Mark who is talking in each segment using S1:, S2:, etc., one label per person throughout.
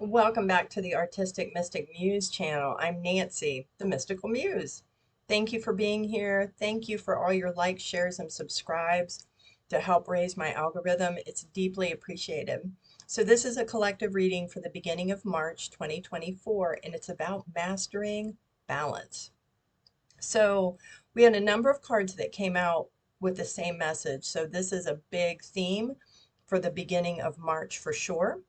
S1: Welcome back to the Artistic Mystic Muse channel. I'm Nancy, the Mystical Muse. Thank you for being here. Thank you for all your likes, shares, and subscribes to help raise my algorithm. It's deeply appreciated. So this is a collective reading for the beginning of March 2024, and it's about mastering balance. So we had a number of cards that came out with the same message. So this is a big theme for the beginning of March for sure.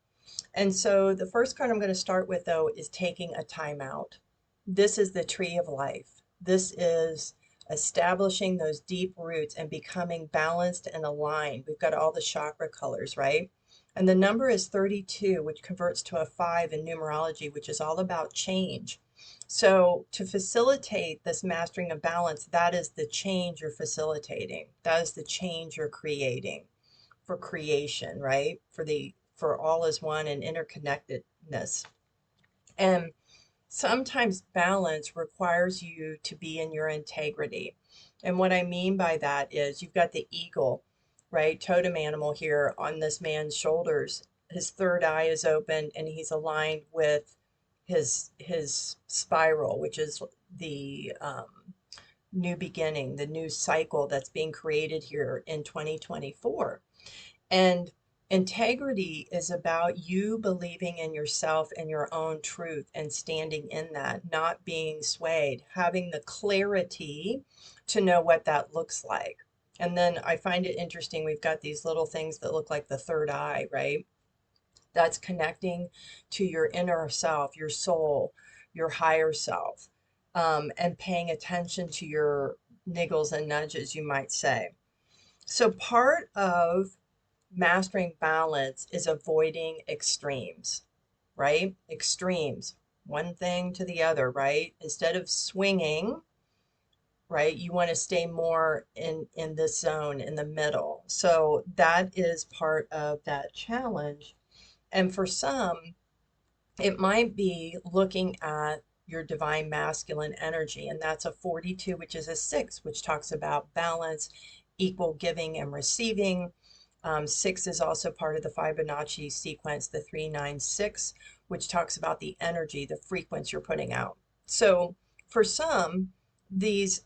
S1: And so the first card I'm going to start with, though, is taking a timeout. This is the tree of life. This is establishing those deep roots and becoming balanced and aligned. We've got all the chakra colors, right? And the number is 32, which converts to a 5 in numerology, which is all about change. So to facilitate this mastering of balance, that is the change you're facilitating. That is the change you're creating for creation, right? For all is one and interconnectedness. And sometimes balance requires you to be in your integrity. And what I mean by that is you've got the eagle, right? Totem animal here on this man's shoulders. His third eye is open and he's aligned with his spiral, which is the new beginning, the new cycle that's being created here in 2024. And integrity is about you believing in yourself and your own truth and standing in that, not being swayed, having the clarity to know what that looks like. And then I find it interesting, we've got these little things that look like the third eye, right? That's connecting to your inner self, your soul, your higher self, and paying attention to your niggles and nudges, you might say. So part of mastering balance is avoiding extremes, right? Extremes, one thing to the other, right? Instead of swinging, right, you want to stay more in this zone in the middle. So that is part of that challenge. And for some, it might be looking at your divine masculine energy, and that's a 42, which is a 6, which talks about balance, equal giving and receiving. 6 is also part of the Fibonacci sequence, the 396, which talks about the energy, the frequency you're putting out. So for some, these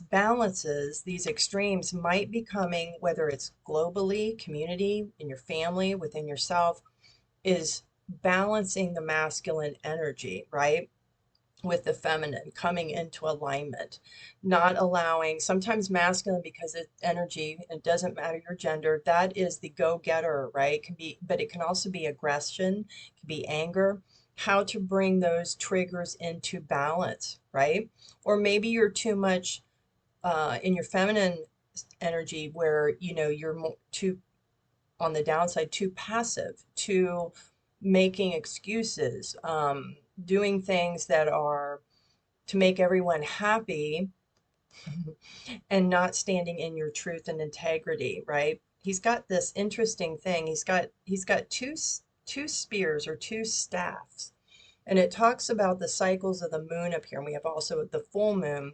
S1: balances, these extremes might be coming, whether it's globally, community, in your family, within yourself, is balancing the masculine energy, right? With the feminine coming into alignment, not allowing sometimes masculine because it's energy, it doesn't matter your gender, that is the go-getter, right? It can be, but it can also be aggression, it can be anger. How to bring those triggers into balance, right? Or maybe you're too much in your feminine energy where you're too on the downside, too passive, too making excuses, doing things that are to make everyone happy and not standing in your truth and integrity, right? He's got this interesting thing. He's got two spears or two staffs. And it talks about the cycles of the moon up here. And we have also the full moon,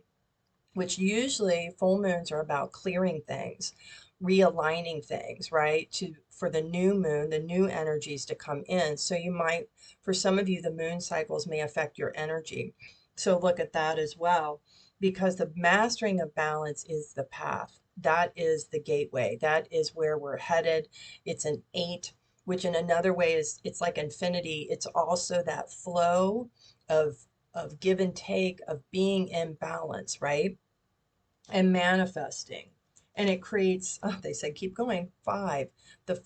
S1: which usually full moons are about clearing things, realigning things, right? For the new moon, the new energies to come in. So you might, for some of you, the moon cycles may affect your energy. So look at that as well, because the mastering of balance is the path. That is the gateway. That is where we're headed. It's an 8, which in another way is it's like infinity. It's also that flow of give and take, of being in balance, right? And manifesting. And it creates, oh, they said keep going, 5, the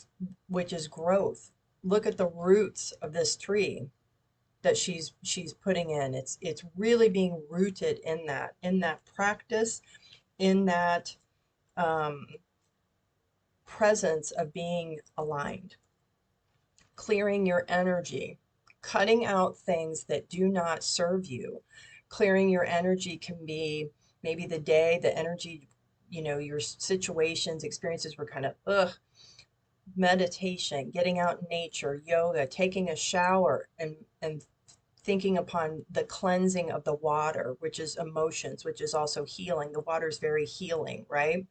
S1: which is growth. Look at the roots of this tree that she's putting in. It's really being rooted in that practice, in that um, presence of being aligned, clearing your energy, cutting out things that do not serve you. Clearing your energy can be maybe the day, the energy, your situations, experiences were kind of, ugh, meditation, getting out in nature, yoga, taking a shower, and thinking upon the cleansing of the water, which is emotions, which is also healing. The water is very healing, right?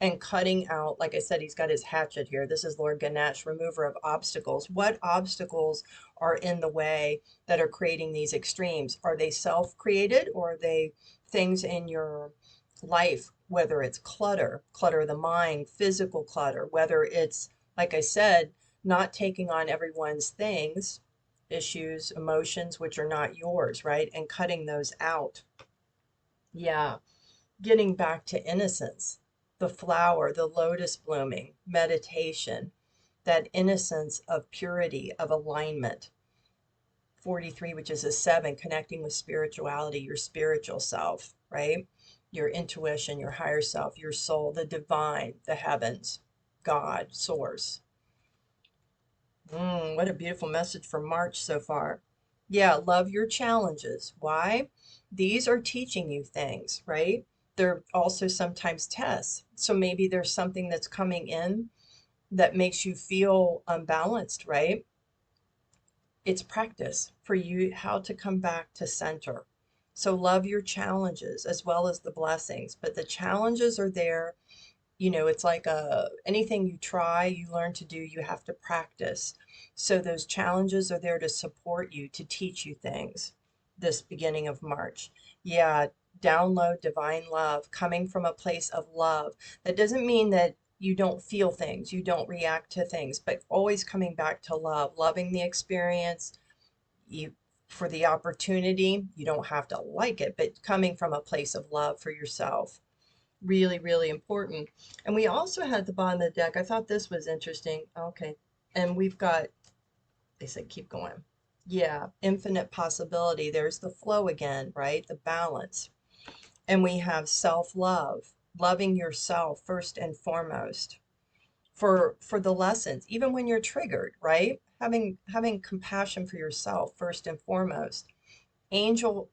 S1: and cutting out, like I said, he's got his hatchet here. This is Lord Ganesh, remover of obstacles. What obstacles are in the way that are creating these extremes? Are they self-created, or are they things in your life, whether it's clutter of the mind, physical clutter, whether it's, like I said, not taking on everyone's things, issues, emotions, which are not yours, right? And cutting those out. Yeah, getting back to innocence, the flower, the lotus blooming, meditation, that innocence of purity, of alignment. 43, which is a 7, connecting with spirituality, your spiritual self, right? Your intuition, your higher self, your soul, the divine, the heavens, God, source. What a beautiful message for March so far. Yeah, love your challenges. Why? These are teaching you things, right? They're also sometimes tests. So maybe there's something that's coming in that makes you feel unbalanced, right? It's practice for you how to come back to center. So love your challenges as well as the blessings, but the challenges are there. It's like anything you try, you learn to do, you have to practice. So those challenges are there to support you, to teach you things this beginning of March. Yeah, download divine love coming from a place of love. That doesn't mean that you don't feel things, you don't react to things, but always coming back to love, loving the experience. You For the opportunity, you don't have to like it, but coming from a place of love for yourself. Really, really important. And we also had the bottom of the deck. I thought this was interesting. Okay. And we've got, they said, keep going. Yeah, infinite possibility. There's the flow again, right? The balance. And we have self-love, loving yourself first and foremost for the lessons, even when you're triggered, right? Having compassion for yourself first and foremost. Angel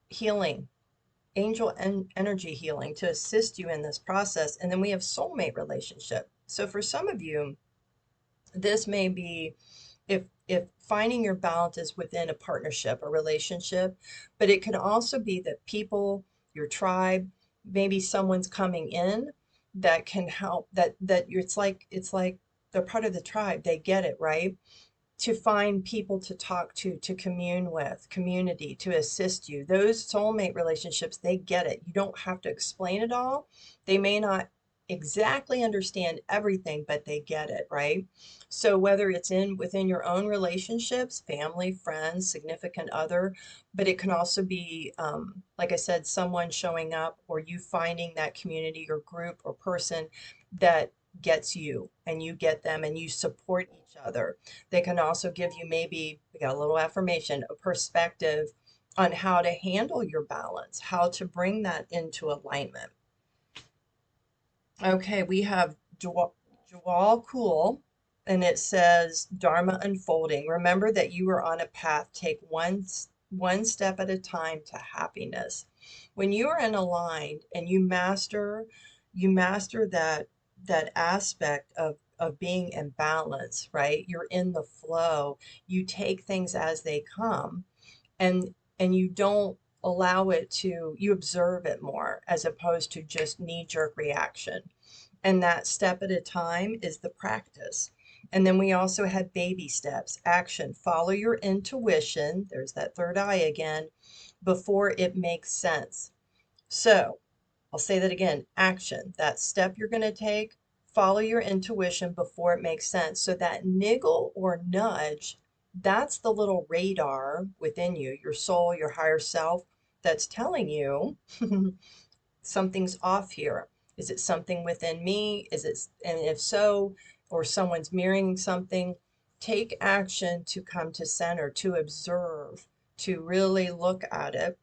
S1: healing, energy healing to assist you in this process. And then we have soulmate relationship. So for some of you, this may be if finding your balance is within a partnership, a relationship, but it can also be that people, your tribe, maybe someone's coming in that can help, that it's like they're part of the tribe. They get it, right? To find people to talk to commune with, community to assist you. Those soulmate relationships, they get it. You don't have to explain it all. They may not exactly understand everything, but they get it, right? So whether it's within your own relationships, family, friends, significant other, but it can also be, like I said, someone showing up or you finding that community or group or person that gets you and you get them and you support each other. They can also give you, maybe, we got a little affirmation, a perspective on how to handle your balance, how to bring that into alignment. Okay, we have Jawal Cool, and it says Dharma unfolding. Remember that you are on a path. Take one step at a time to happiness. When you are in aligned and you master that aspect of being in balance, right? You're in the flow. You take things as they come, and you don't allow it to, you observe it more as opposed to just knee-jerk reaction. And that step at a time is the practice. And then we also had baby steps, action, follow your intuition. There's that third eye again, before it makes sense. So I'll say that again, action, that step you're going to take, follow your intuition before it makes sense. So that niggle or nudge, that's the little radar within you, your soul, your higher self, that's telling you something's off here. Is it something within me? And if so, or someone's mirroring something, take action to come to center, to observe, to really look at it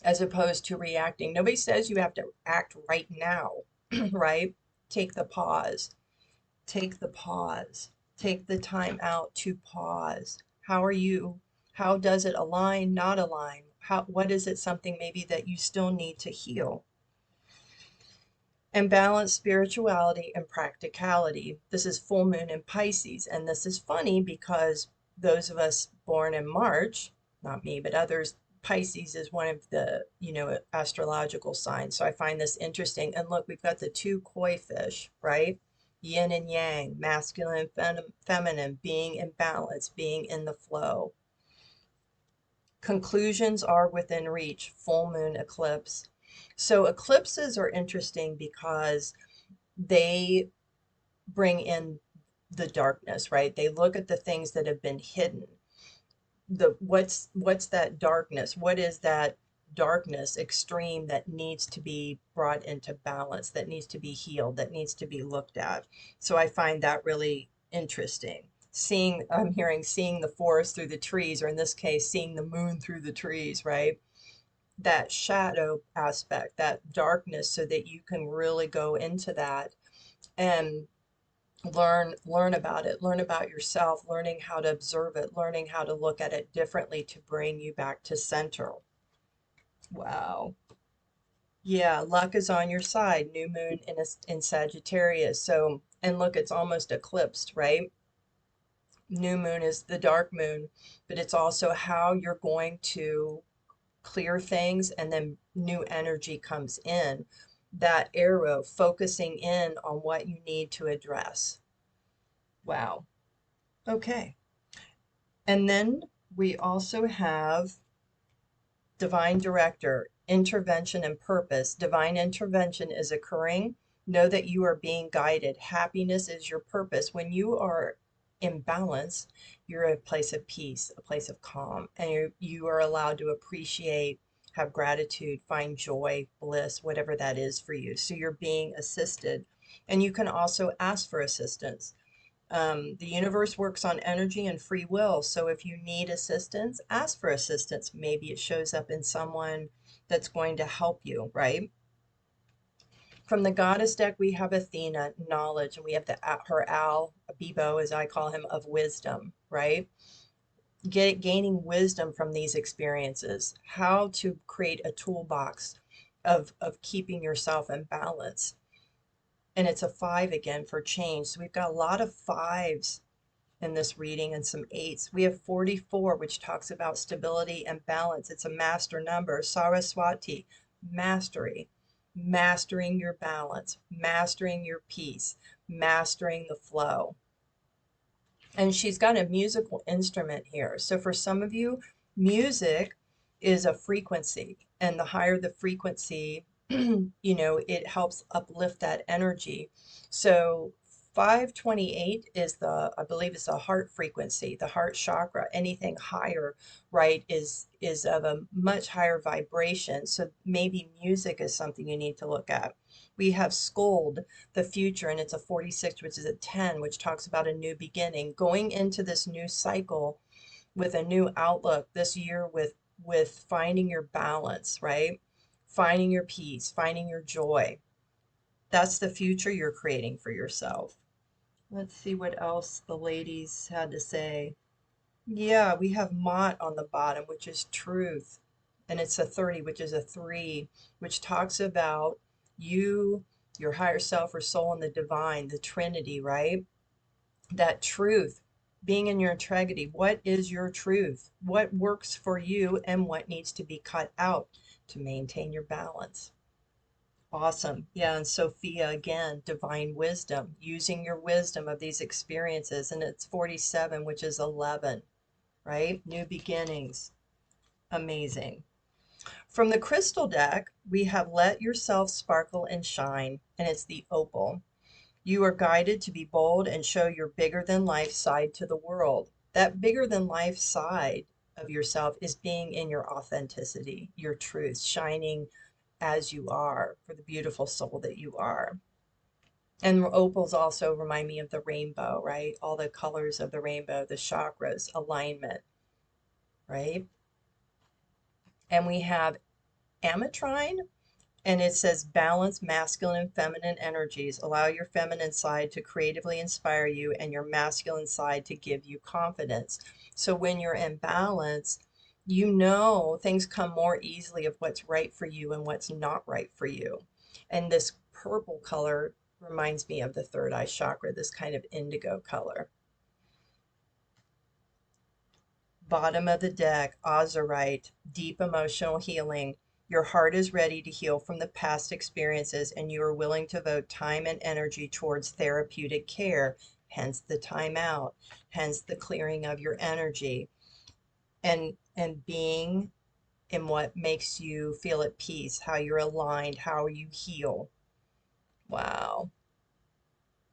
S1: as opposed to reacting. Nobody says you have to act right now, right? Take the pause. Take the pause. Take the time out to pause. How are you? How does it align, not align? What is it, something maybe that you still need to heal? And balance spirituality and practicality. This is full moon in Pisces. And this is funny because those of us born in March, not me, but others, Pisces is one of the, astrological signs. So I find this interesting. And look, we've got the two koi fish, right? Yin and yang, masculine and feminine, being in balance, being in the flow. Conclusions are within reach, full moon eclipse. So eclipses are interesting because they bring in the darkness, right? They look at the things that have been hidden. What's that darkness? What is that darkness extreme that needs to be brought into balance, that needs to be healed, that needs to be looked at? So I find that really interesting. I'm hearing seeing the forest through the trees, or in this case, seeing the moon through the trees, right? That shadow aspect, that darkness, so that you can really go into that and learn about it, learn about yourself, learning how to observe it, learning how to look at it differently to bring you back to center. Wow. Yeah, luck is on your side. New moon in Sagittarius. So, and look, it's almost eclipsed, right? New moon is the dark moon, but it's also how you're going to clear things, and then new energy comes in. That arrow focusing in on what you need to address. Wow. Okay. And then we also have divine director, intervention and purpose. Divine intervention is occurring. Know that you are being guided. Happiness is your purpose. When you are in balance, you're at a place of peace, a place of calm, and you are allowed to appreciate, have gratitude, find joy, bliss, whatever that is for you. So you're being assisted. And you can also ask for assistance. The universe works on energy and free will. So if you need assistance, ask for assistance. Maybe it shows up in someone that's going to help you, right? From the goddess deck, we have Athena, knowledge, and we have her owl, Bebo, as I call him, of wisdom, right? Gaining wisdom from these experiences, how to create a toolbox of keeping yourself in balance. And it's a 5 again for change. So we've got a lot of 5s in this reading and some 8s. We have 44, which talks about stability and balance. It's a master number. Saraswati, mastery, mastering your balance, mastering your peace, mastering the flow. And she's got a musical instrument here. So for some of you, music is a frequency, and the higher the frequency, it helps uplift that energy. So 528 is I believe it's the heart frequency, the heart chakra. Anything higher, right, is of a much higher vibration. So maybe music is something you need to look at. We have Scold, the future, and it's a 46, which is a 10, which talks about a new beginning, going into this new cycle with a new outlook this year with finding your balance, right? Finding your peace, finding your joy. That's the future you're creating for yourself. Let's see what else the ladies had to say. Yeah, we have Mott on the bottom, which is truth. And it's a 30, which is a 3, which talks about you, your higher self or soul, and the divine, the Trinity, right? That truth, being in your integrity. What is your truth? What works for you and what needs to be cut out to maintain your balance? Awesome. Yeah, and Sophia again, divine wisdom, using your wisdom of these experiences. And it's 47, which is 11, right? New beginnings. Amazing. From the crystal deck, we have Let Yourself Sparkle and Shine, and it's the opal. You are guided to be bold and show your bigger than life side to the world. That bigger than life side of yourself is being in your authenticity, your truth, shining as you are for the beautiful soul that you are. And opals also remind me of the rainbow, right? All the colors of the rainbow, the chakras, alignment, right? And we have ametrine, and it says balance masculine and feminine energies. Allow your feminine side to creatively inspire you and your masculine side to give you confidence. So when you're in balance, things come more easily of what's right for you and what's not right for you. And this purple color reminds me of the third eye chakra, this kind of indigo color. Bottom of the deck, Azurite, deep emotional healing. Your heart is ready to heal from the past experiences, and you are willing to devote time and energy towards therapeutic care, hence the time out, hence the clearing of your energy, and being in what makes you feel at peace, how you're aligned, how you heal. Wow.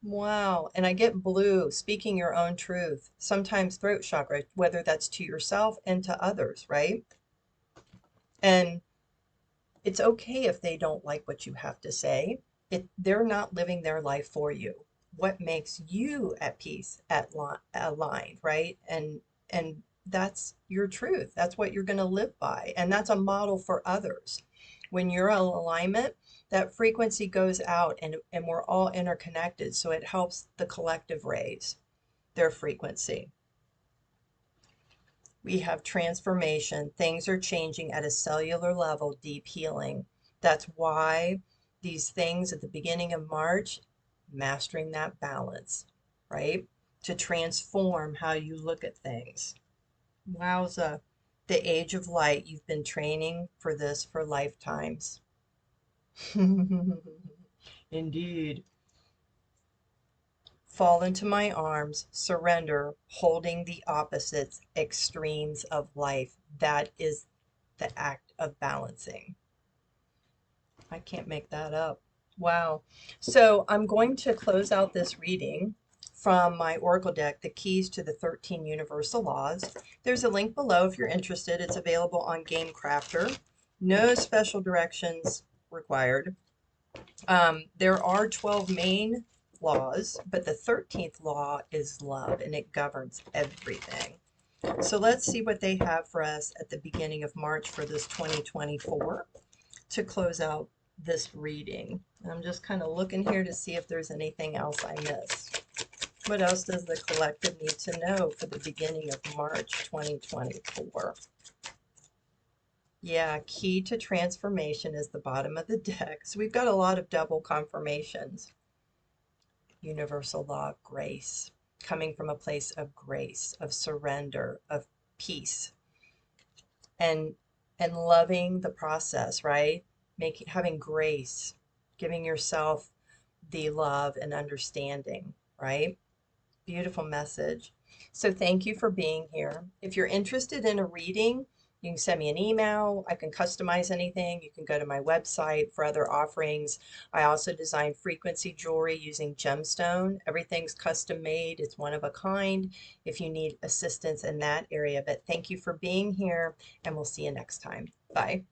S1: Wow. And I get blue, speaking your own truth. Sometimes throat chakra, whether that's to yourself and to others, right? And it's okay if they don't like what you have to say. They're not living their life for you. What makes you at peace, aligned, right? And that's your truth. That's what you're going to live by. And that's a model for others. When you're in alignment, that frequency goes out, and we're all interconnected. So it helps the collective raise their frequency. We have transformation. Things are changing at a cellular level, deep healing. That's why these things at the beginning of March, mastering that balance, right? To transform how you look at things. Wowza. The age of light, you've been training for this for lifetimes. Indeed. Fall into my arms, surrender, holding the opposites, extremes of life. That is the act of balancing. I can't make that up. Wow. So I'm going to close out this reading from my Oracle deck, The Keys to the 13 Universal Laws. There's a link below if you're interested. It's available on Game Crafter. No special directions required. There are 12 main laws, but the 13th law is love, and it governs everything. So let's see what they have for us at the beginning of March for this 2024 to close out this reading. I'm just kind of looking here to see if there's anything else I missed. What else does the collective need to know for the beginning of March 2024? Yeah, key to transformation is the bottom of the deck. So we've got a lot of double confirmations. Universal law of grace, coming from a place of grace, of surrender, of peace, and loving the process, right? Having grace, giving yourself the love and understanding, right? Beautiful message. So thank you for being here. If you're interested in a reading, you can send me an email. I can customize anything. You can go to my website for other offerings. I also design frequency jewelry using gemstone. Everything's custom made. It's one of a kind if you need assistance in that area. But thank you for being here, and we'll see you next time. Bye.